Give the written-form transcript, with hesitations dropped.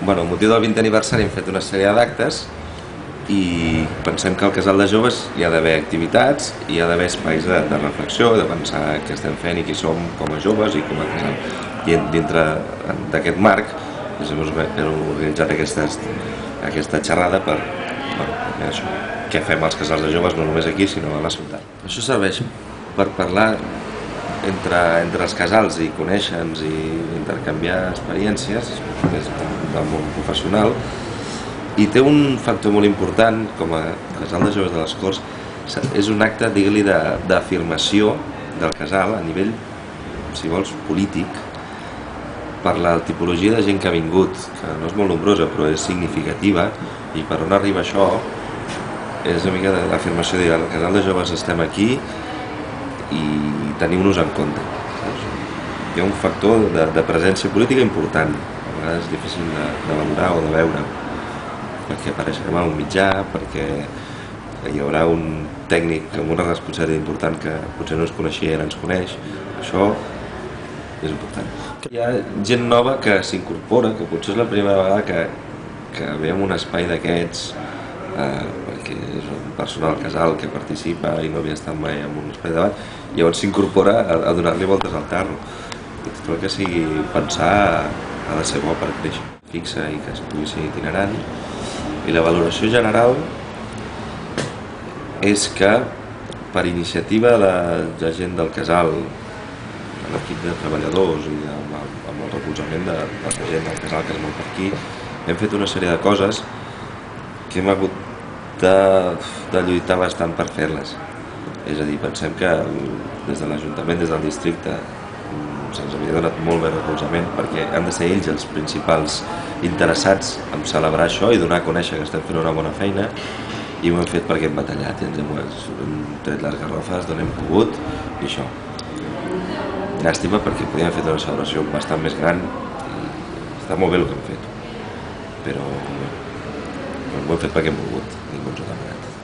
Bueno, el motiu del 20è aniversari hem fet una sèrie d'actes i pensem que al Casal de Joves hi ha d'haver activitats, hi ha d'haver espais de reflexió, de pensar què estem fent i qui som com a joves i com a casal. I dintre d'aquest marc hem organitzat aquesta xerrada per això, què fem als casals de joves no només aquí sinó a la ciutat. Això serveix per parlar entre els casals i conèixer-nos i intercanviar experiències des del món professional, i té un factor molt important com a casal de joves de les Corts. És un acte, digue-li, d'afirmació del casal a nivell, si vols, polític, per la tipologia de gent que ha vingut, que no és molt nombrosa però és significativa, i per on arriba això és una mica de l'afirmació de dir, al casal de joves estem aquí i teniu-nos en compte. Hi ha un factor de presència política important, a vegades és difícil de valorar o de veure, perquè apareixerem a un mitjà, perquè hi haurà un tècnic amb una responsabilitat important que potser no ens coneixia i ara ens coneix. Això és important. Hi ha gent nova que s'incorpora, que potser és la primera vegada que ve en un espai d'aquests, perquè és una persona del casal que participa i no havia estat mai en un espai de debat, i llavors s'incorpora a donar-li voltes al carro. Tot el que sigui pensar ha de ser bo per créixer, fixa i que es pugui ser itinerant. I la valoració general és que per iniciativa de gent del casal, l'equip de treballadors i amb el recolzament de la gent del casal que es mou per aquí, hem fet una sèrie de coses que hem hagut de lluitar bastant per fer-les. És a dir, pensem que des de l'Ajuntament, des del districte, se'ns havia donat molt bé recolzament perquè han de ser ells els principals interessats en celebrar això i donar a conèixer que estem fent una bona feina, i ho hem fet perquè hem batallat i ens hem tret les garrofes d'on hem pogut i això. Llàstima perquè podíem haver fet una celebració bastant més gran i està molt bé el que hem fet, però ho hem fet perquè hem volgut, ningú ens ho ha demanat.